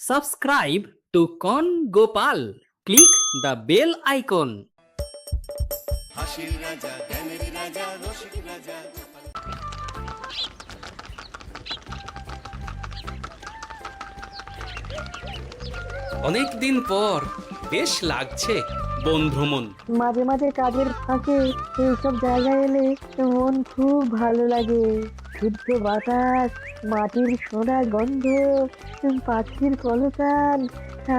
Subscribe to Con Gopal. Click the bell icon. হাসির রাজা জ্ঞানের রাজা রসিক রাজা অনেক দিন পর বেশ লাগছে বন ভ্রমণ। মাঝে মাঝে কাজের ফাঁকে এইসব জায়গায় এলে মন খুব ভালো লাগে। শুদ্ধ বাতাস, মাটির সোনা গন্ধ, পাখির কলতান,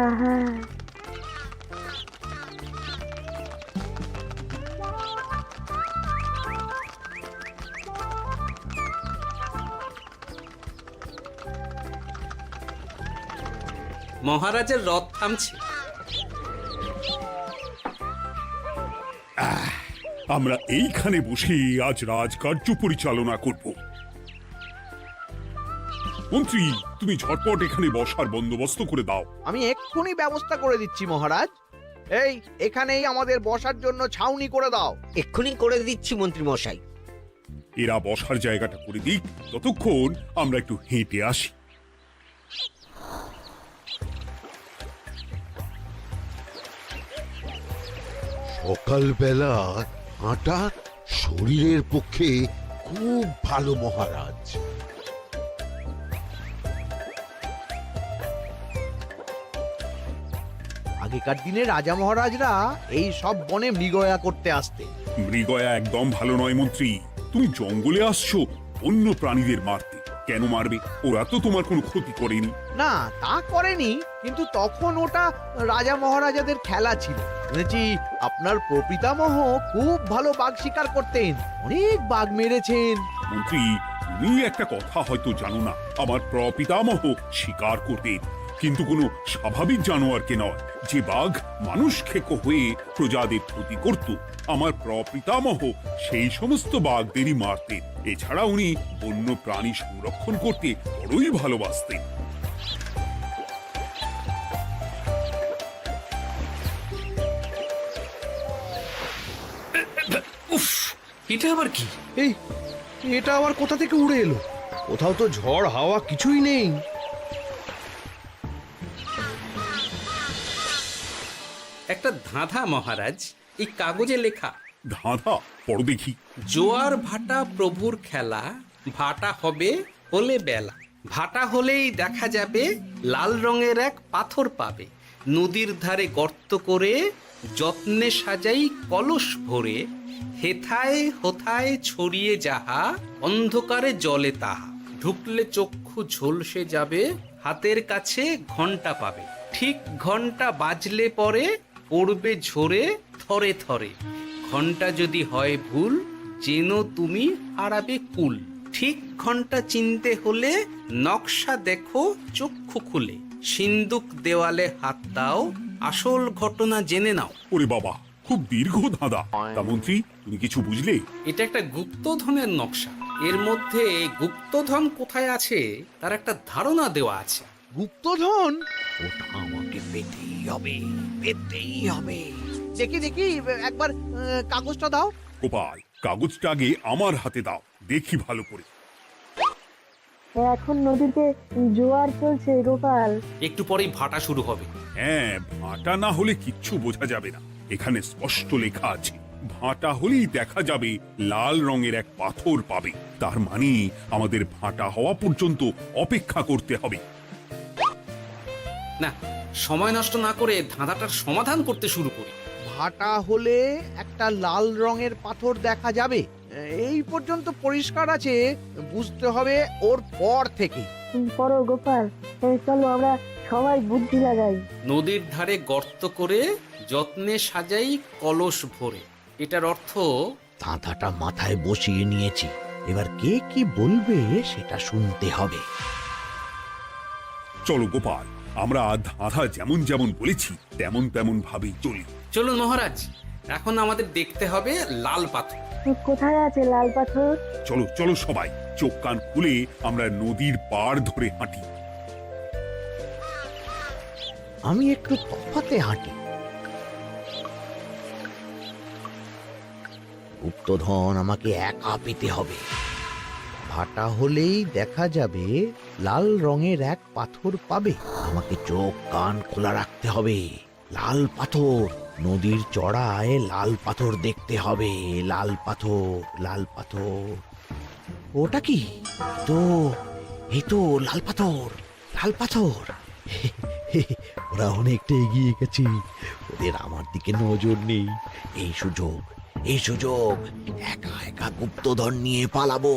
আহা। মহারাজের রথ থামছে। আমরা এইখানে বসে আজ রাজকার্য পরিচালনা করব। মন্ত্রী, তুমি ঝটপট এখানে বসার বন্দোবস্ত করে দাও। আমি এক্ষুনি ব্যবস্থা করে দিচ্ছি মহারাজ। এই এখানেই আমাদের বসার জন্য ছাউনি করে দাও। এক্ষুনি করে দিচ্ছি মন্ত্রী মশাই। এরা বসার জায়গাটা করে দিক, ততক্ষণ আমরা একটু হেঁটে আসি। সকালবেলা হাঁটা শরীরের পক্ষে খুব ভালো মহারাজ। আগেকার দিনে রাজা মহারাজরা এই সব বনে মৃগয়া করতে আসতেন। মৃগয়া একদম ভালো নয় মন্ত্রী। তুমি জঙ্গলে আসছো অন্য প্রাণীদের মারতে। কেন মারবে? ওরা তো তোমার কোনো ক্ষতি করেনি। না, তা করেনি, কিন্তু তখন ওটা রাজা মহারাজাদের খেলা ছিল। শুনেছি আপনার প্রপিতামহ খুব ভালো বাঘ শিকার করতেন, অনেক বাঘ মেরেছেন। মন্ত্রী, তুমি একটা কথা হয়তো জানো না। আমার প্রপিতামহ শিকার করতেন, কিন্তু কোনো স্বাভাবিক জানোয়ারকে নয়, যে বাঘ মানুষ খেকো হয়ে প্রজাদের ক্ষতি করত। আমার প্রপিতামহ সেই সমস্ত বাঘদেরই মারতেন। এছাড়া উনি বন্য প্রাণী সংরক্ষণ করতে বড়ই ভালোবাসতেন। উফ, এটা আবার কি? এই এটা আবার কোথা থেকে উড়ে এলো? কোথাও তো ঝড় হাওয়া কিছুই নেই। একটা ধাঁধা মহারাজ, এই কাগজে লেখা। ধাঁধা পড়ো দেখি। জোয়ার ভাটা প্রভুর খেলা, ভাটা হবে হলে বেলা। ভাটা হলেই দেখা যাবে লাল রঙের এক পাথর পাবে। নদীর ধারে গর্ত করে যত্নে সাজাই কলস ভরে। হেথায় হোথায় ছড়িয়ে যাহা, অন্ধকারে জলে তাহা। ঢুকলে চক্ষু ঝলসে যাবে, হাতের কাছে ঘন্টা পাবে। ঠিক ঘন্টা বাজলে পরে পড়বে ঝরে থরে থরে। ঘন্টা যদি হয় ভুল, যেন তুমি হারাবে কুল। ঠিক ঘন্টা চিনতে হলে নকশা দেখো চক্ষু খুলে। সিন্দুক দেওয়ালে হাত দাও, আসল ঘটনা জেনে নাও। ওরে বাবা, খুব দীর্ঘ ধাঁধা। তা মন্ত্রী, তুমি কিছু বুঝলে? এটা একটা গুপ্তধনের নকশা। এর মধ্যে গুপ্তধন কোথায় আছে তার একটা ধারণা দেওয়া আছে। গুপ্তধন? ওটা আমাকে পেতেই হবে, পেতেই হবে। দেখি দেখি, একবার কাগজটা দাও। গোপাল, কাগজটা আগে আমার হাতে দাও, দেখি ভালো করে। এখন নদীতে জোয়ার চলছে গোপাল। একটু পরেই ভাটা শুরু হবে। হ্যাঁ, ভাটা না হলে কিচ্ছু বোঝা যাবে না। এখানে স্পষ্ট লেখা আছে, ভাটা হলেই দেখা যাবে লাল রঙের এক পাথর পাবে। তার মানে আমাদের ভাটা হওয়া পর্যন্ত অপেক্ষা করতে হবে। না, সময় নষ্ট না করে ধাঁধাটার সমাধান করতে শুরু করি। ভাটা হলে একটা লাল রঙের পাথর দেখা যাবে, এই পর্যন্ত পরিষ্কার আছে। বুঝতে হবে ওর পর থেকে। পড়ো গোপাল, চলো আমরা সবাই বুদ্ধি লাগাই। নদীর ধারে গর্ত করে যত্নে সাজাই কলস ভরে। এটার অর্থ, ধাঁধাটা মাথায় বসিয়ে নিয়েছি, এবার কে কি বলবে সেটা শুনতে হবে। চলো গোপাল, আমরা ধাঁধা যেমন যেমন বলেছি তেমন তেমন ভাবেই চলি। চলুন মহারাজ, এখন আমাদের দেখতে হবে লাল পাথর। কোথায় আছে লাল পাথর? চলো চলো সবাই, চোখ কান খুলে আমরা নদীর পাড় ধরে হাঁটি। আমি একটু তফাতে হাঁটি। গুপ্তধন আমাকে একা পেতে হবে। ভাটা হলেই দেখা যাবে লাল রঙের এক পাথর পাবে। আমাকে চোখ কান খোলা রাখতে হবে। লাল পাথর, নদীর চড়ায় লাল পাথর দেখতে হবে। লাল পাথর, লাল পাথর। ওটা কি? এই তো লাল পাথর, লাল পাথর। ওরা অনেকটা এগিয়ে গেছে, ওদের আমার দিকে নজর নেই। এই সুযোগ, এই সুযোগ, একা একা গুপ্তধন নিয়ে পালাবো।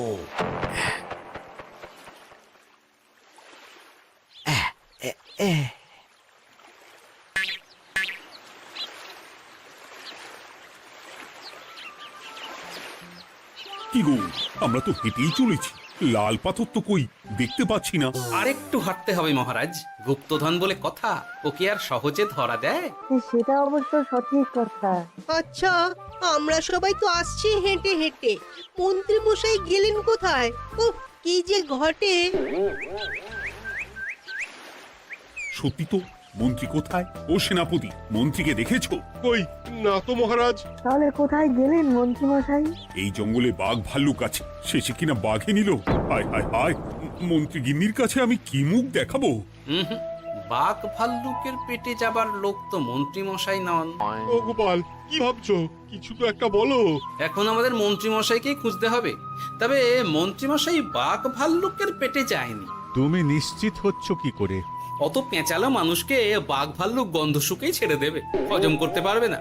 কি গো, আমরা তো হেঁটেই চলেছি, লাল পাথর তো কই দেখতে পাচ্ছি না। আরেকটু হাঁটতে হবে মহারাজ, গুপ্তধন বলে কথা, ওকে আর সহজে ধরা দেয়? সেটা অবশ্য সঠিক কথা। আচ্ছা, আমরা সবাই তো আসছি হেঁটে হেঁটে, মন্ত্রী মশাই গেলেন কোথায়? ও কি যে ঘটে! সত্যি তো, মন্ত্রী কোথায়? ও সেনাপতি, মন্ত্রীকে দেখেছো? কই, না তো মহারাজ। তাহলে কোথায় গেলেন মন্ত্রী মশাই? এই জঙ্গলে বাঘ ভাল্লুক আছে, শেষে কিনা বাঘে নিল। হায় হায় হায়, মন্ত্রী গিন্নির কাছে আমি কি মুখ দেখাবো? হুম, বাঘ ভাল্লুকের পেটে যাবার লোক তো মন্ত্রী মশাই নন। ও গোপাল, কি ভাবছো? কিছু তো একটা বলো। এখন আমাদের মন্ত্রী মশাইকেই খুঁজতে হবে। তবে মন্ত্রী মশাই বাঘ ভাল্লুকের পেটে যায়নি। তুমি নিশ্চিত হচ্ছ কি করে? অত পেঁচালো মানুষকে বাঘ ভাল্লুক গন্ধ শুকেই ছেড়ে দেবে, হজম করতে পারবে না।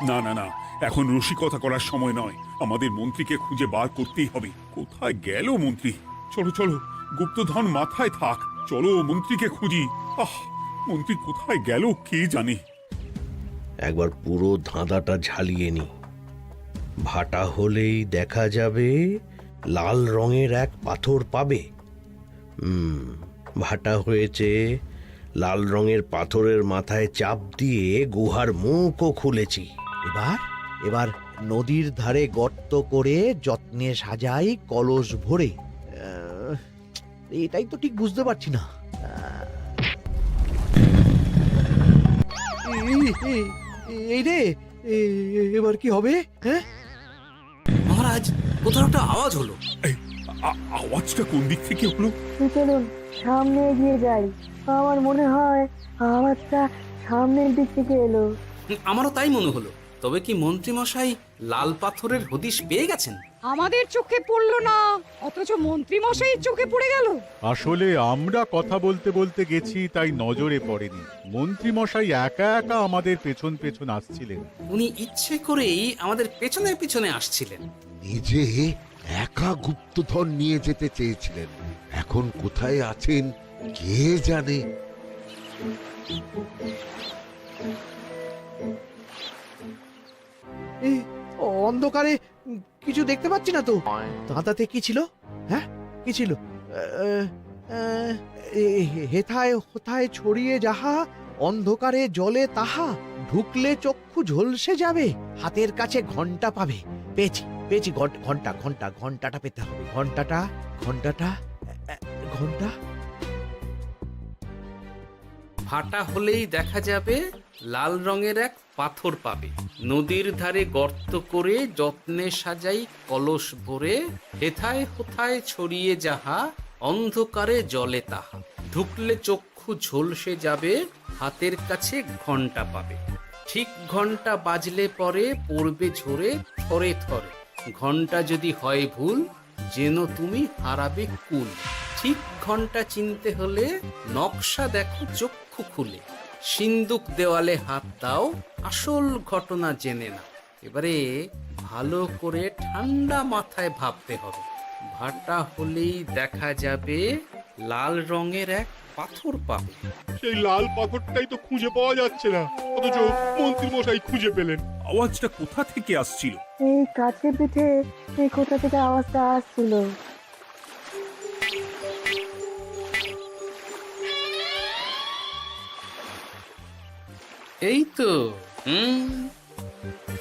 না না না, এখন রসিকতা করার সময় নয়, আমাদের মন্ত্রীকে খুঁজে বার করতেই হবে। কোথায় গেল মন্ত্রী? চলো চলো, গুপ্তধন মাথায় থাক, চলো মন্ত্রীকে খুঁজি। আহ, মন্ত্রী কোথায় গেল কে জানে। একবার পুরো ধাঁধাটা ঝালিয়ে নি। ভাটা হলেই দেখা যাবে লাল রঙের এক পাথর পাবে। ভাটা হয়েছে, লাল রঙের পাথরের মাথায় চাপ দিয়ে গুহার মুখও খুলেছি। এবার এবার নদীর ধারে গর্ত করে যত্নে সাজাই কলস ভরে। এটাই তো ঠিক বুঝতে পারছি না। এই রে, এবার কি হবে? হ্যাঁ মহারাজ, কোথাও একটা আওয়াজ হলো। এই, আওয়াজটা কোন দিক থেকে হলো? চলুন সামনে এগিয়ে যাই, আমার মনে হয় আওয়াজটা সামনের দিক থেকে এলো। আমারও তাই মনে হলো। তবে কি মন্ত্রী মশাই লাল পাথরের হদিশ পেয়ে গেছেন? আমাদের চোখে পড়লো না, অথচ মন্ত্রী মশাইয়ের চোখে পড়ে গেল। আসলে আমরা কথা বলতে বলতে গেছি, তাই নজরে পড়েনি। মন্ত্রী মশাই একা একা আমাদের পেছন পেছন আসছিলেন। উনি ইচ্ছে করেই আমাদের পেছনে পেছনে আসছিলেন। নিজে একা গুপ্তধন নিয়ে যেতে চেয়েছিলেন, এখন কোথায় আছেন কে জানে। এই অন্ধকারে কিছু দেখতে পাচ্ছি না তো। দাঁতাতে কি ছিল? হ্যাঁ, কি ছিল? হেথায় হোথায় ছড়িয়ে যাহা, অন্ধকারে জলে তাহা, ঢুকলে চক্ষু ঝলসে যাবে, হাতের কাছে ঘন্টা পাবে। পেয়েছি পেয়েছি, ঘন্টা ঘন্টা ঘন্টাটা পেতে হবে। ঘন্টাটা ঘন্টাটা ঘন্টা। ভাটা হলেই দেখা যাবে লাল রঙের এক পাথর পাবে। নদীর ধারে গর্ত করে যত্নে সাজাই কলস ভরে, হেথায় হোথায় ছড়িয়ে যাহা, অন্ধকারে জলে তাহা, ঢুকলে চক্ষু ঝলসে যাবে, হাতের কাছে ঘন্টা পাবে। ঠিক ঘন্টা বাজলে পরে পড়বে ঝরে থরে থরে, ঘন্টা যদি হয় ভুল যেন তুমি হারাবে কুল। ঠিক ঘন্টা চিনতে হলে নকশা দেখো চক্ষু খুলে, সিন্দুক দেওয়ালে হাত দাও, আসল ঘটনা জেনে না। এবারে ভালো করে ঠান্ডা মাথায় ভাবতে হবে। ভাটা হলেই দেখা যাবে লাল রঙের এক পাথর পাবে। সেই লাল পাথরটাই তো খুঁজে পাওয়া যাচ্ছে না, অথচ মন্ত্রী মশাই খুঁজে পেলেন। আওয়াজটা কোথা থেকে আসছিল? এই কাছে পিঠে এই কোথা থেকে আওয়াজটা আসছিল। এই তো,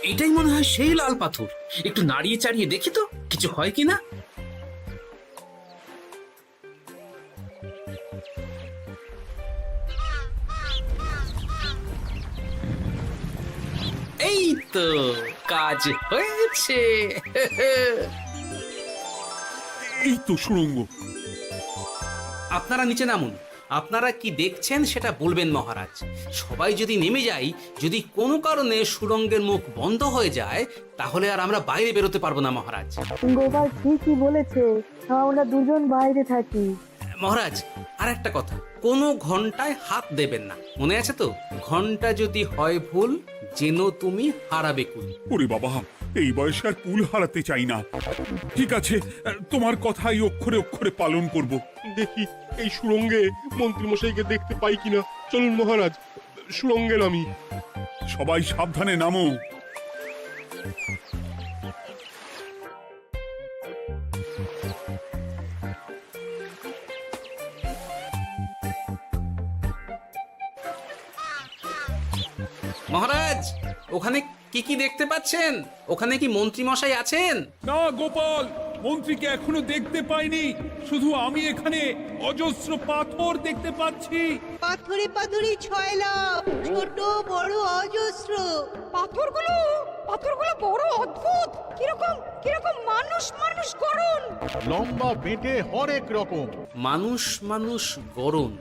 এটাই মনে হয় সেই লাল পাথর। একটু নাড়িয়ে চাড়িয়ে দেখি তো কিছু হয় কিনা। এই তো, কাজ হয়েছে। এই তো সুড়ঙ্গ। আপনারা নিচে নামুন। আপনারা কি দেখছেন সেটা বলবেন মহারাজ। সবাই যদি নেমে যাই, যদি কোনো কারণে সুড়ঙ্গের মুখ বন্ধ হয়ে যায়, তাহলে আর আমরা বাইরে বেরোতে পারবো না মহারাজ। গোপাল ঠিকই বলেছে, আমরা দুজন বাইরে থাকি। মহারাজ, আর একটা কথা, কোনো ঘন্টায় হাত দেবেন না, মনে আছে তো? ঘন্টা যদি হয় ভুল, যেন তুমি হারাবে কুল। ওরে বাবা, এই বয়সে আর কুল হারাতে চাই না। ঠিক আছে, তোমার কথাই অক্ষরে অক্ষরে পালন করব। দেখি এই সুরঙ্গে মন্ত্রীমশাইকে দেখতে পাই কিনা। চলুন মহারাজ, সুরঙ্গে নামি। সবাই সাবধানে নামো। মহারাজ, ওখানে কি কি দেখতে পাচ্ছেন? ওখানে কি মন্ত্রী মশাই আছেন? না গোপাল, মন্ত্রীকে এখনো দেখতে পাইনি। শুধু আমি এখানে অজস্র পাথর দেখতে পাচ্ছি। পাথরে পাথরে ছয়লা, ছোট বড় অজস্র। পাথরগুলো বড় অদ্ভুত, কিরকম কিরকম মানুষ মানুষ গড়ন। লম্বা বেঁটে হরেক রকম। মানুষ মানুষ গরম,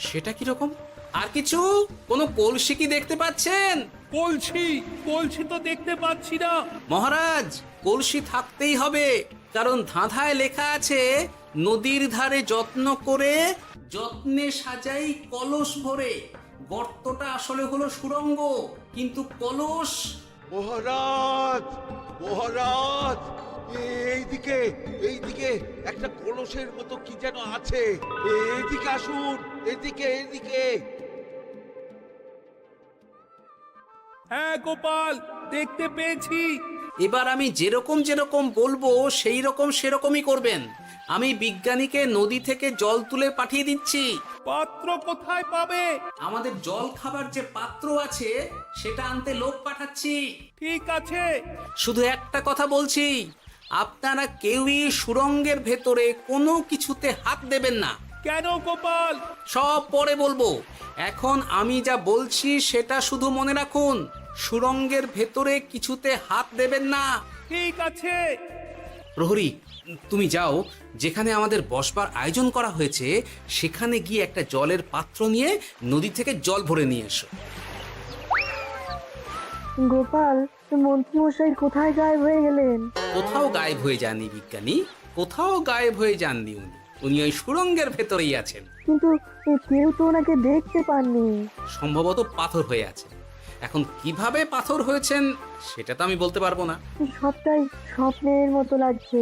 সেটা কি রকম? আর কিছু? কোনো কলসি কি দেখতে পাচ্ছেন? কলসি তো দেখতে পাচ্ছি না। মহারাজ, কলসি থাকতেই হবে, কারণ ধাঁধায় লেখা আছে, নদীর ধারে যত্ন করে যত্নে সাজাই কলস ভরে। গর্তটা আসলে হলো সুড়ঙ্গ, কিন্তু কলস। মহারাজ, মহারাজ, এইদিকে এইদিকে একটা কলসের মতো কি যেন আছে। এইদিকে আসুন, এদিকে এদিকে। হ্যাঁ গোপাল, দেখতে পেয়েছি। এবার আমি যেরকম যেরকম বলবো সেই রকম সেরকমই করবেন। আমি বিজ্ঞানীকে নদী থেকে জল তুলে পাঠিয়ে দিচ্ছি। পাত্র কোথায় পাবে? আমাদের জল খাবার যে পাত্র আছে সেটা আনতে লোক পাঠাচ্ছি। ঠিক আছে। শুধু একটা কথা বলছি, আপনারা কেউই সুড়ঙ্গের ভেতরে কোনো কিছুতে হাত দেবেন না। কেন গোপাল? সব পরে বলবো, এখন আমি যা বলছি সেটা শুধু মনে রাখুন। সুড়ঙ্গের ভেতরে কিছুতে হাত দেবেন না। ঠিক আছে। প্রহরী, তুমি যাও, যেখানে আমাদের বসবার আয়োজন করা হয়েছে সেখানে গিয়ে একটা জলের পাত্র নিয়ে নদী থেকে জল ভরে নিয়ে এসো। গোপাল, মন্ত্রী মশাই কোথায় গায়েব হয়ে গেলেন? কোথাও গায়েব হয়ে যাননি বিজ্ঞানী, কোথাও গায়েব হয়ে যাননি উনি। উনি ওই সুড়ঙ্গের ভেতরেই আছেন। কিন্তু কেউ তো ওনাকে দেখতে পাননি। সম্ভবত পাথর হয়ে আছে। এখন কিভাবে পাথর হয়েছেন সেটা তো আমি বলতে পারবো না। সবটাই স্বপ্নের মতো লাগছে।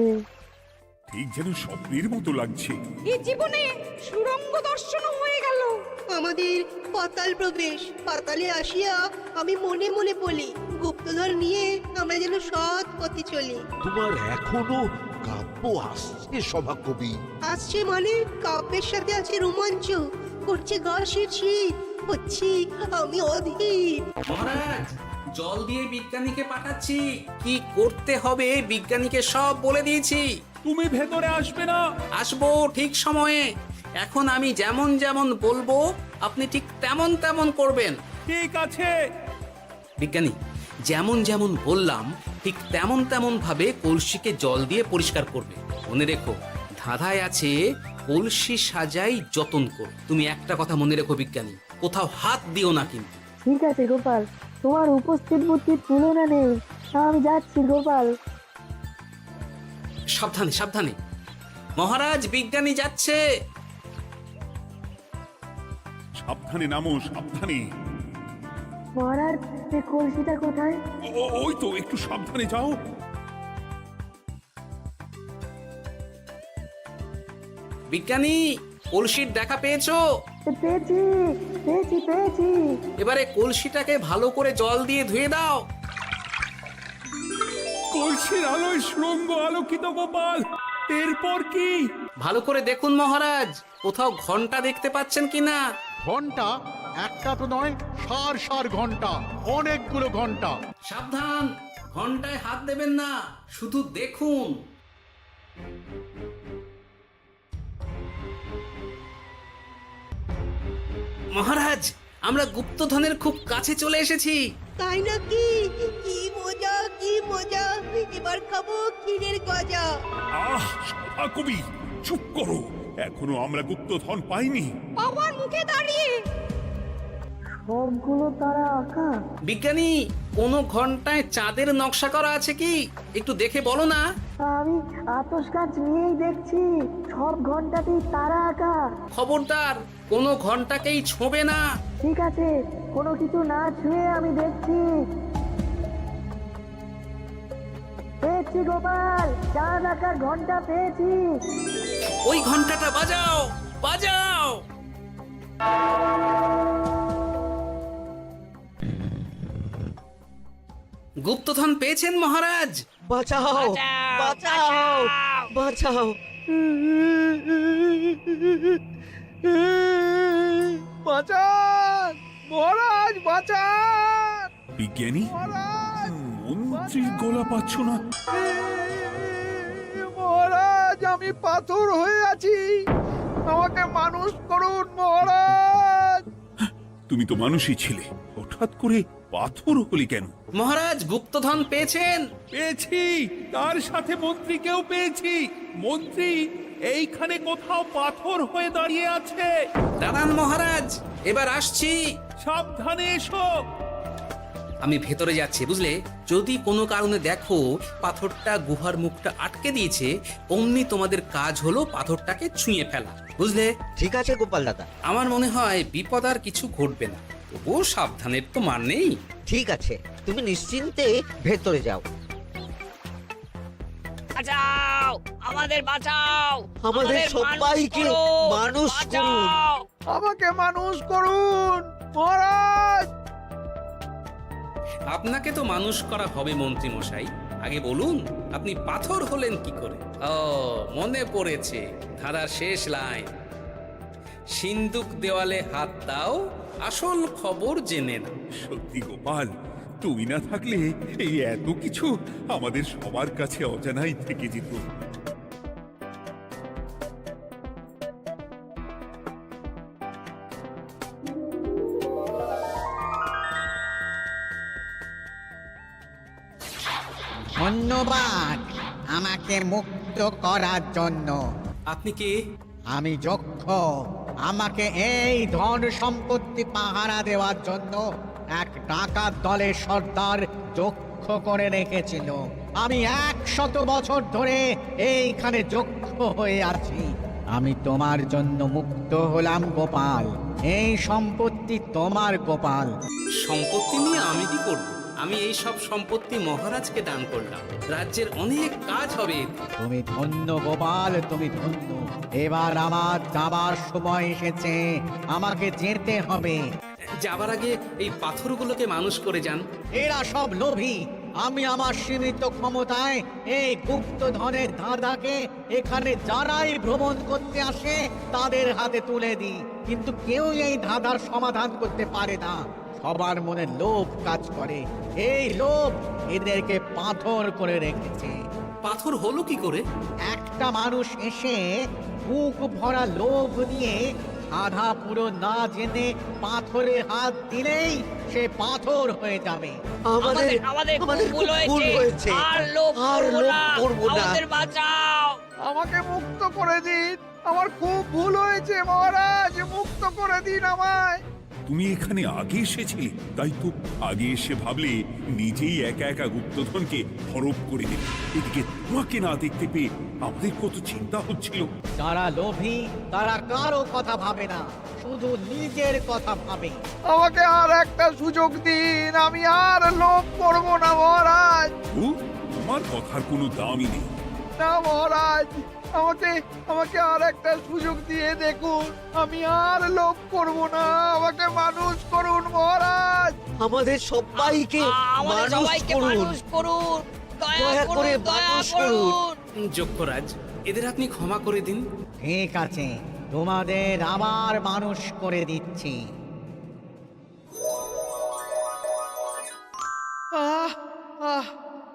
ঠিক যেন স্বপ্নের মতো লাগছে। এই জীবনে সুরঙ্গ দর্শন হয়ে গেল। আমাদের পাতাল প্রবেশ। পাতালে আসিয়া আমি মনে মনে বলি, গুপ্তধর নিয়ে আমরা যেন সৎ পথে চলি। তোমার এখনো কাব্য আসছে সভাকবি? আসছে মানে কাব্যের সাথে আছে রোমাঞ্চ, করছে গা শীত, হচ্ছি আমি অধীর। মহারাজ, জল দিয়ে বিজ্ঞানীকে পাঠাচ্ছি। কি করতে হবে বিজ্ঞানীকে সব বলে দিয়েছি। তুমি ভেতরে আসবে না? আসবো ঠিক সময়ে। এখন আমি যেমন যেমন বলবো আপনি ঠিক তেমন তেমন করবেন। ঠিক আছে। বিজ্ঞানী, যেমন যেমন বললাম ঠিক তেমন তেমন ভাবে কলসিকে জল দিয়ে পরিষ্কার করবে। মনে রেখো, ধাঁধায় আছে কলসি সাজাই যতন কর। তুমি একটা কথা মনে রেখো বিজ্ঞানী, কোথাও হাত দিও না কিন্তু। ঠিক আছে গোপাল, তোমার উপস্থিত বুদ্ধির তুলনা নেই। আমি যাচ্ছি গোপাল। সাবধানে সাবধানে। মহারাজ, বিজ্ঞানী যাচ্ছে। সাবধানে নামো, সাবধানে। মহারাজ, কলসিটা কোথায়? ওই তো, একটু সাবধানে যাও। বিজ্ঞানী, কলসির দেখা পেয়েছো? পেয়েছি পেয়েছি পেয়েছি। এবারে কলসিটাকে ভালো করে জল দিয়ে ধুয়ে দাও। কলসির আলোয় সুড়ঙ্গ আলোকিত গোপাল। এরপর কি? ভালো করে দেখুন মহারাজ, কোথাও ঘন্টা দেখতে পাচ্ছেন কিনা? ঘন্টা একটা তো নয়, সার সার ঘন্টা, অনেকগুলো ঘন্টা। সাবধান, ঘন্টায় হাত দেবেন না, শুধু দেখুন। মহারাজ, আমরা গুপ্তধনের খুব কাছে চলে এসেছি। তাই নাকি? কি মজা কি মজা, এবার খাবো ক্ষীরের গজা। আহ, সভাকবি চুপ করো। এখনো আমরা গুপ্তধন পাইনি। বাবার মুখে দাঁড়িয়ে সবগুলো তারা আঁকা। বিজ্ঞানী, কোনো ঘন্টায় চাঁদের নকশা করা আছে কি? একটু দেখে বলো না। আমি আতস কাজ নিয়েই দেখছি, সব ঘন্টাতেই তারা আঁকা। খবরদার, কোনো ঘন্টাকেই ছোঁবে না। ঠিক আছে, কোনো কিছু না ছুঁয়ে আমি দেখছি। পেয়েছি গোপাল, চাঁদ আঁকার ঘন্টা পেয়েছি। ওই ঘন্টাটা বাজাও, বাজাও। গুপ্তধন পেয়েছেন মহারাজ? বাঁচাও বাঁচাও বাঁচাও বাঁচান মহারাজ, বাঁচান বিজ্ঞানী, মহারাজ, মন্ত্রীর গলা পাচ্ছ না? মহারাজ, আমি পাথর হয়ে আছি, আমাকে মানুষ করুন মহারাজ। তুমি তো মানুষই ছিলে, হঠাৎ করে পাথর হলি কেন? মহারাজ, গুপ্তধন পেয়েছেন? পেয়েছি, তার সাথে মন্ত্রীকেও পেয়েছি। মন্ত্রী এইখানে কোথাও পাথর হয়ে দাঁড়িয়ে আছে। দাঁড়ান মহারাজ, এবার আসছি। সাবধানে এসো। আমি ভেতরে যাচ্ছি, বুঝলে? যদি কোনো কারণে দেখো পাথরটা গুহার মুখটা আটকে দিয়েছে, অমনি তোমাদের কাজ হলো পাথরটাকে ছুঁয়ে ফেলা, বুঝলে? ঠিক আছে গোপাল দাদা, আমার মনে হয় বিপদ আর কিছু ঘটবে না, তবুও সাবধানের তো মান নেই। ঠিক আছে, তুমি নিশ্চিন্তে ভেতরে যাও। বাঁচাও, আমাদের বাঁচাও, আমাদের সবাইকে মানুষ করুন। আমাকে মানুষ করুন মহারাজ। আপনাকে তো মানুষ করা হবে মন্ত্রী মশাই। আগে বলুন, আপনি পাথর হলেন কি করে? ও, মনে পড়েছে, ধারার শেষ লাইন, সিন্দুক দেওয়ালে হাত দাও, আসল খবর জেনে না। সত্যি গোপাল, তুমি না থাকলে এই এত কিছু আমাদের সবার কাছে অজানাই থেকে যেত। ধন্যবাদ আমাকে মুক্ত করার জন্য। আপনি কে? আমি যক্ষ। আমাকে এই ধন সম্পত্তি পাহারা দেওয়ার জন্য এক ডাকাত দলের সর্দার যক্ষ করে রেখেছিল। আমি 100 বছর ধরে এইখানে যক্ষ হয়ে আছি। আমি তোমার জন্য মুক্ত হলাম গোপাল। এই সম্পত্তি তোমার গোপাল। সম্পত্তি নিয়ে আমি কি করব? আমি এই সব সম্পত্তি মহারাজকে দান করলাম, রাজ্যের অনেক কাজ হবে। তুমি ধন্য গোপাল, তুমি ধন্য। এবার আমার যাবার সময় এসেছে, আমাকে যেতে হবে। যাবার আগে এই পাথরগুলোকে মানুষ করে যান। এরা সব লোভী। আমি আমার সীমিত ক্ষমতায় এই গুপ্তধনের ধাঁধাকে এখানে যারাই ভ্রমণ করতে আসে তাদের হাতে তুলে দিই, কিন্তু কেউ এই ধাঁধার সমাধান করতে পারে না। সবার মনে লোভ কাজ করে, এই লোভ এদেরকে পাথর করে রেখেছে। পাথর হলো কি করে? একটা মানুষ এসে বুক ভরা লোভ নিয়ে আধা পুরো না জেনে পাথরে হাত দিলেই সে পাথর হয়ে যাবে। আমাদের আমাদের আমাদের ভুল ভুল হয়েছে। হয়েছে, আর লোভ আর করবো লোভ না, করবো না। আমাদের বাঁচাও। আমাকে মুক্ত করে দিন, আমার খুব ভুল হয়েছে মহারাজ, মুক্ত করে দিন আমায়। তুমি এখানে আগে এসেছিলে, তাই তো আগে এসে ভাবলে নিজেই একা একা গুপ্তধনকে হরপ করে দেবে। এদিকে তোমাকে না দেখতে পেয়ে আমাদের কত চিন্তা হচ্ছিল। যারা লোভী তারা কারো কথা ভাবে না, শুধু নিজের কথা ভাবে। আমাকে আর একটা সুযোগ দিন, আমি আর লোভ করব না মহারাজ। ও, তোমার কথার কোনো দামই নেই। না মহারাজ, আমাকে আমাকে আর একটা সুযোগ দিয়ে দেখুন, আমি আর লোভ করব না, আমাকে মানুষ করুন মহারাজ। আমাদের সবাইকে আমাদের মানুষ সবাইকে করুন। মানুষ করুন, দয়া দয়া করে করুন, দয়া মানুষ করুন। করুন। যক্ষরাজ, এদের আপনি ক্ষমা করে দিন। ঠিক আছে, তোমাদের আবার মানুষ করে দিচ্ছি।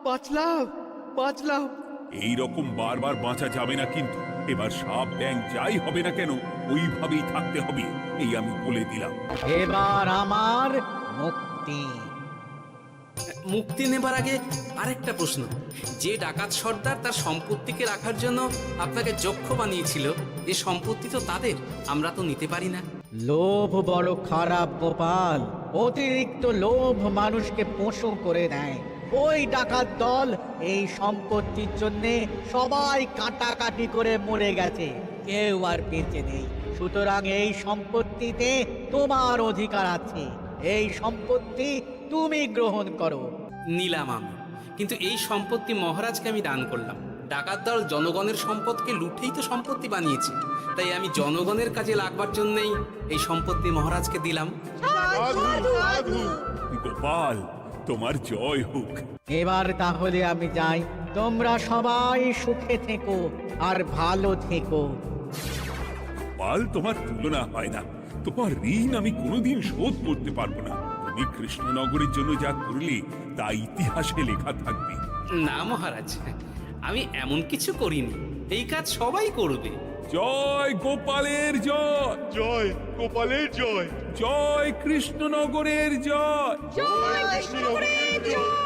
বাঁচলাম বাঁচলাম। এই রকম বারবার বাঁচা যাবে না, কিন্তু এবার সাপ ব্যাং যাই হবে না কেন ওইভাবেই থাকতে হবে, এই আমি বলে দিলাম। এবার আমার মুক্তি। মুক্তি নেবার আগে আরেকটা প্রশ্ন, যে ডাকাত সর্দার তার সম্পত্তিকে রাখার জন্য আপনাকে যক্ষ বানিয়েছিল, এ সম্পত্তি তো তাদের, আমরা তো নিতে পারি না। লোভ বড় খারাপ গোপাল, অতিরিক্ত লোভ মানুষকে পশু করে দেয়। ওই ডাকাত দল এই সম্পত্তির জন্য সবাই কাটাকাটি করে মরে গেছে, কেউ আর বেঁচে নেই। সুতরাং এই সম্পত্তিতে তোমার অধিকার আছে, এই সম্পত্তি তুমি গ্রহণ করো। নিলাম আমি, কিন্তু এই সম্পত্তি মহারাজকে আমি দান করলাম। ডাকাত দল জনগণের সম্পদকে লুঠেই তো সম্পত্তি বানিয়েছে, তাই আমি জনগণের কাজে লাগবার জন্যই এই সম্পত্তি মহারাজকে দিলাম। গোপাল, তোমার জয় হোক। এবার তাহলে আমি যাই, তোমরা সবাই সুখে থেকো আর ভালো থেকো। গোপাল, তোমার তুলনা হয় না। তোমার ঋণ আমি কোনোদিন শোধ করতে পারবো না। তুমি কৃষ্ণনগরের জন্য যা করলে তা ইতিহাসে লেখা থাকবে। না মহারাজ, আমি এমন কিছু করিনি, এই কাজ সবাই করবে। জয় গোপালের জয়, জয় গোপালের জয়, জয় কৃষ্ণনগরের জয়। জয় কৃষ্ণনগরের জয়।